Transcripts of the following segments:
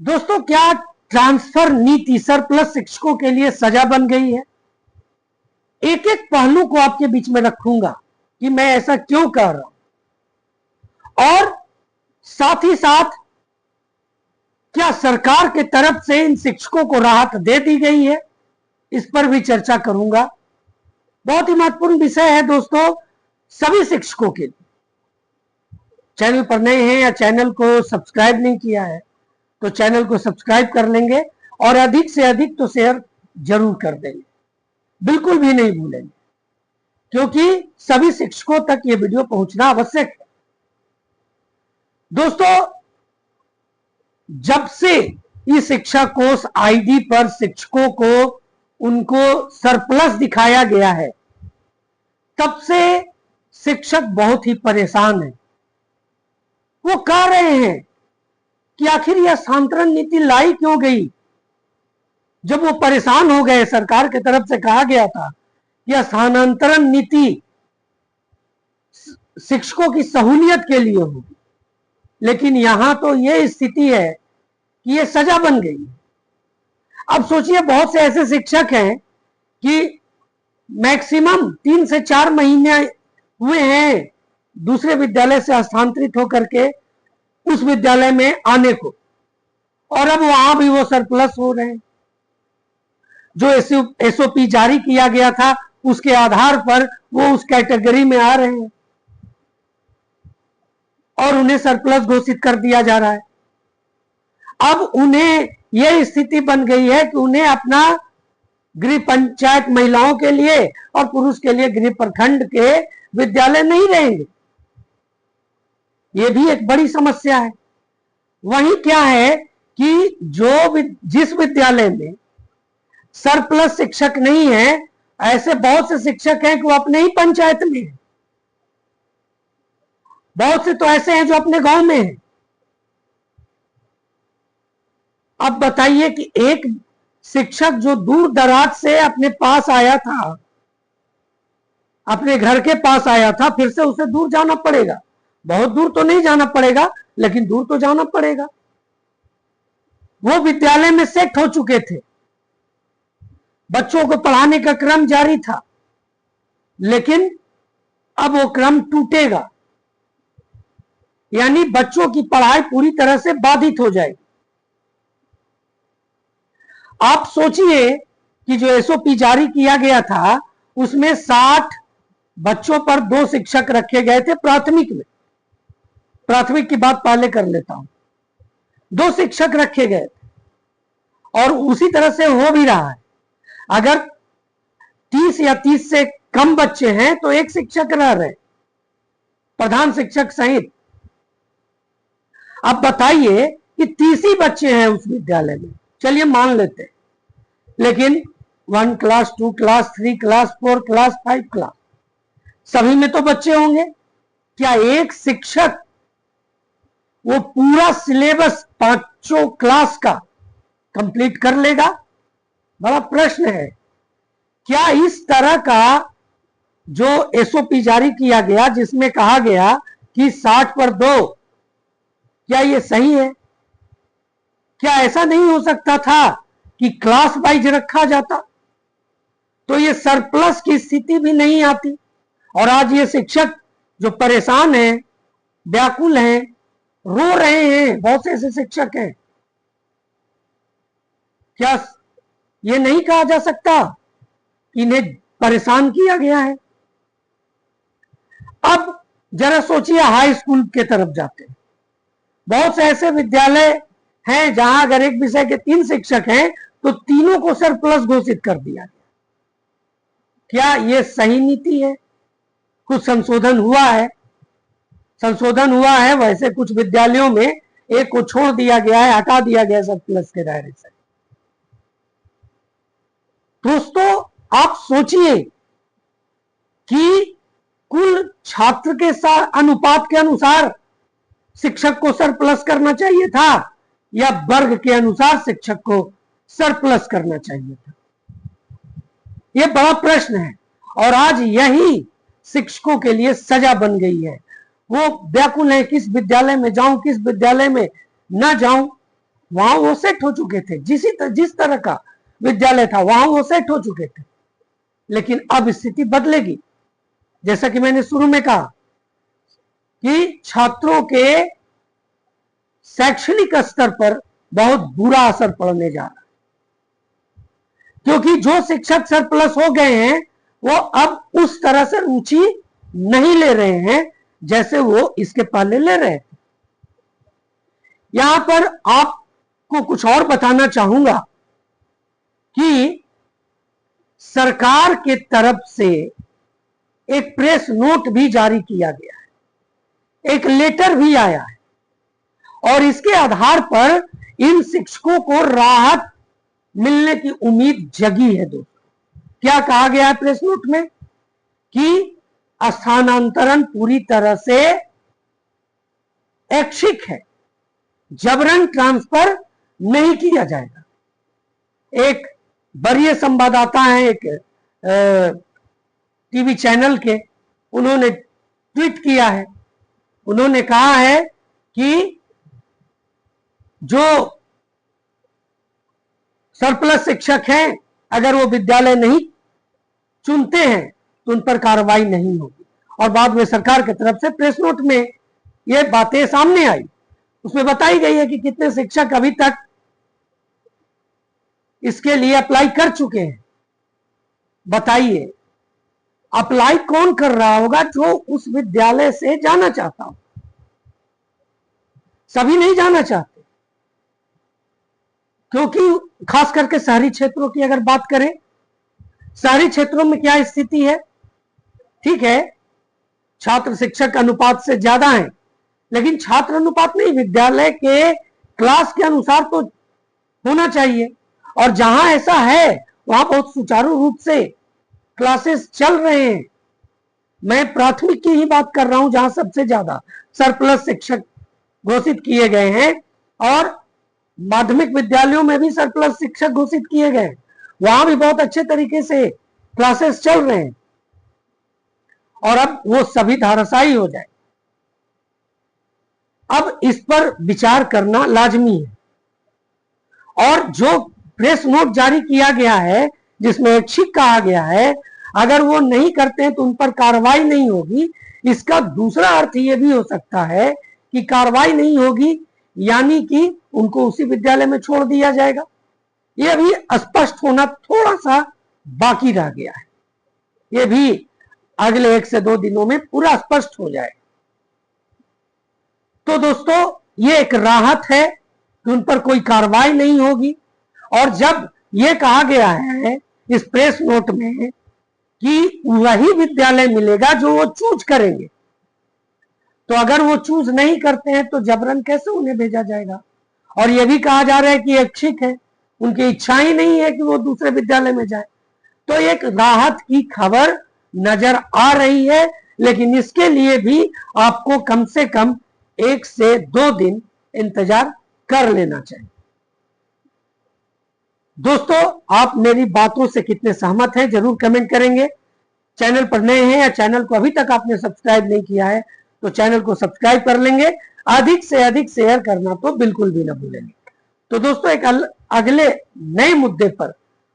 दोस्तों, क्या ट्रांसफर नीति सरप्लस शिक्षकों के लिए सजा बन गई है? एक एक पहलू को आपके बीच में रखूंगा कि मैं ऐसा क्यों कह रहा हूं, और साथ ही साथ क्या सरकार के तरफ से इन शिक्षकों को राहत दे दी गई है, इस पर भी चर्चा करूंगा। बहुत ही महत्वपूर्ण विषय है दोस्तों सभी शिक्षकों के लिए। चैनल पर नए हैं या चैनल को सब्सक्राइब नहीं किया है तो चैनल को सब्सक्राइब कर लेंगे और अधिक से अधिक तो शेयर जरूर कर देंगे, बिल्कुल भी नहीं भूलेंगे, क्योंकि सभी शिक्षकों तक ये वीडियो पहुंचना आवश्यक है। दोस्तों, जब से ई शिक्षा कोष आईडी पर शिक्षकों को उनको सरप्लस दिखाया गया है, तब से शिक्षक बहुत ही परेशान है। वो कह रहे हैं कि आखिर यह स्थानांतरण नीति लाई क्यों गई। जब वो परेशान हो गए, सरकार की तरफ से कहा गया था यह स्थानांतरण नीति शिक्षकों की सहूलियत के लिए होगी, लेकिन यहां तो यह स्थिति है कि यह सजा बन गई। अब सोचिए, बहुत से ऐसे शिक्षक हैं कि मैक्सिमम 3 से 4 महीने हुए हैं दूसरे विद्यालय से स्थानांतरित होकर के उस विद्यालय में आने को, और अब वहां भी वो सरप्लस हो रहे हैं। जो एसओपी जारी किया गया था उसके आधार पर वो उस कैटेगरी में आ रहे हैं और उन्हें सरप्लस घोषित कर दिया जा रहा है। अब उन्हें यह स्थिति बन गई है कि उन्हें अपना गृह पंचायत महिलाओं के लिए और पुरुष के लिए गृह प्रखंड के विद्यालय नहीं रहेंगे। यह भी एक बड़ी समस्या है। वहीं क्या है कि जिस विद्यालय में सरप्लस शिक्षक नहीं है, ऐसे बहुत से शिक्षक हैं कि वो अपने ही पंचायत में हैं। बहुत से तो ऐसे हैं जो अपने गांव में हैं। अब बताइए कि एक शिक्षक जो दूर दराज से अपने पास आया था, अपने घर के पास आया था, फिर से उसे दूर जाना पड़ेगा। बहुत दूर तो नहीं जाना पड़ेगा, लेकिन दूर तो जाना पड़ेगा। वो विद्यालय में शिफ्ट हो चुके थे, बच्चों को पढ़ाने का क्रम जारी था, लेकिन अब वो क्रम टूटेगा, यानी बच्चों की पढ़ाई पूरी तरह से बाधित हो जाएगी। आप सोचिए कि जो एसओपी जारी किया गया था उसमें 60 बच्चों पर 2 शिक्षक रखे गए थे। प्राथमिक में, प्राथमिक की बात पहले कर लेता हूं, 2 शिक्षक रखे गए थे और उसी तरह से हो भी रहा है। अगर 30 या 30 से कम बच्चे हैं तो 1 शिक्षक रह रहे, प्रधान शिक्षक सहित। अब बताइए कि 30 ही बच्चे हैं उस विद्यालय में, चलिए मान लेते हैं, लेकिन 1 class, 2 class, 3 class, 4 class, 5 class, सभी में तो बच्चे होंगे। क्या एक शिक्षक वो पूरा सिलेबस 5 क्लास का कंप्लीट कर लेगा? बड़ा प्रश्न है। क्या इस तरह का जो एसओपी जारी किया गया, जिसमें कहा गया कि 60 पर 2, क्या ये सही है? क्या ऐसा नहीं हो सकता था कि क्लास वाइज रखा जाता तो ये सरप्लस की स्थिति भी नहीं आती? और आज ये शिक्षक जो परेशान हैं, व्याकुल हैं, रो रहे हैं, बहुत से ऐसे शिक्षक हैं। क्या ये नहीं कहा जा सकता कि इन्हें परेशान किया गया है? अब जरा सोचिए, हाई स्कूल के तरफ जाते हैं, बहुत से ऐसे विद्यालय हैं जहां अगर एक विषय के 3 शिक्षक हैं तो तीनों को सरप्लस घोषित कर दिया गया। क्या यह सही नीति है? कुछ संशोधन हुआ है, वैसे कुछ विद्यालयों में एक को छोड़ दिया गया है, हटा दिया गया सरप्लस के दायरे से। दोस्तों, आप सोचिए कि कुल छात्र के साथ अनुपात के अनुसार शिक्षक को सरप्लस करना चाहिए था या वर्ग के अनुसार शिक्षक को सरप्लस करना चाहिए था? यह बड़ा प्रश्न है और आज यही शिक्षकों के लिए सजा बन गई है। वो व्याकुल है, किस विद्यालय में जाऊं, किस विद्यालय में न जाऊं। वहां वो सेट हो चुके थे, जिस तरह का विद्यालय था वहां वो सेट हो चुके थे। लेकिन अब स्थिति बदलेगी। जैसा कि मैंने शुरू में कहा कि छात्रों के शैक्षणिक स्तर पर बहुत बुरा असर पड़ने जा रहा है, क्योंकि जो शिक्षक सरप्लस हो गए हैं वो अब उस तरह से रुचि नहीं ले रहे हैं जैसे वो इसके पहले ले रहे थे। यहां पर आपको कुछ और बताना चाहूंगा कि सरकार के तरफ से एक प्रेस नोट भी जारी किया गया है, एक लेटर भी आया है, और इसके आधार पर इन शिक्षकों को राहत मिलने की उम्मीद जगी है। दोस्तों, क्या कहा गया है प्रेस नोट में कि स्थानांतरण पूरी तरह से ऐच्छिक है, जबरन ट्रांसफर नहीं किया जाएगा। एक वरीय संवाददाता हैं एक टीवी चैनल के, उन्होंने ट्वीट किया है, उन्होंने कहा है कि जो सरप्लस शिक्षक हैं अगर वो विद्यालय नहीं चुनते हैं तो उन पर कार्रवाई नहीं होगी। और बाद में सरकार की तरफ से प्रेस नोट में ये बातें सामने आई, उसमें बताई गई है कि कितने शिक्षक अभी तक इसके लिए अप्लाई कर चुके हैं। बताइए, अप्लाई कौन कर रहा होगा? जो उस विद्यालय से जाना चाहता हो। सभी नहीं जाना चाहते, क्योंकि खास करके शहरी क्षेत्रों की अगर बात करें, शहरी क्षेत्रों में क्या स्थिति है? ठीक है, छात्र शिक्षक अनुपात से ज्यादा है, लेकिन छात्र अनुपात नहीं, विद्यालय के क्लास के अनुसार तो होना चाहिए। और जहां ऐसा है वहां बहुत सुचारू रूप से क्लासेस चल रहे हैं। मैं प्राथमिक की ही बात कर रहा हूं जहां सबसे ज्यादा सरप्लस शिक्षक घोषित किए गए हैं, और माध्यमिक विद्यालयों में भी सरप्लस शिक्षक घोषित किए गए, वहां भी बहुत अच्छे तरीके से क्लासेस चल रहे हैं। और अब वो सभी धाराशायी हो जाए, अब इस पर विचार करना लाजमी है। और जो प्रेस नोट जारी किया गया है जिसमें ऐच्छिक कहा गया है, अगर वो नहीं करते हैं तो उन पर कार्रवाई नहीं होगी। इसका दूसरा अर्थ ये भी हो सकता है कि कार्रवाई नहीं होगी यानी कि उनको उसी विद्यालय में छोड़ दिया जाएगा। ये अभी स्पष्ट होना थोड़ा सा बाकी रह गया है, ये भी अगले 1 से 2 दिनों में पूरा स्पष्ट हो जाएगा। तो दोस्तों, ये एक राहत है कि उन पर कोई कार्रवाई नहीं होगी। और जब ये कहा गया है इस प्रेस नोट में कि वही विद्यालय मिलेगा जो वो चूज करेंगे, तो अगर वो चूज नहीं करते हैं तो जबरन कैसे उन्हें भेजा जाएगा? और यह भी कहा जा रहा है कि ऐच्छिक है, उनकी इच्छा ही नहीं है कि वो दूसरे विद्यालय में जाए। तो एक राहत की खबर नजर आ रही है, लेकिन इसके लिए भी आपको कम से कम 1 से 2 दिन इंतजार कर लेना चाहिए। दोस्तों, आप मेरी बातों से कितने सहमत हैं जरूर कमेंट करेंगे। चैनल पर नए हैं या चैनल को अभी तक आपने सब्सक्राइब नहीं किया है तो चैनल को सब्सक्राइब कर लेंगे। अधिक से अधिक शेयर करना तो बिल्कुल भी ना भूलेंगे। तो दोस्तों, एक अगले नए मुद्दे पर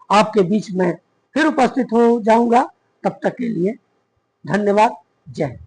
आपके बीच में फिर उपस्थित हो जाऊंगा। तब तक के लिए धन्यवाद। जय हिंद।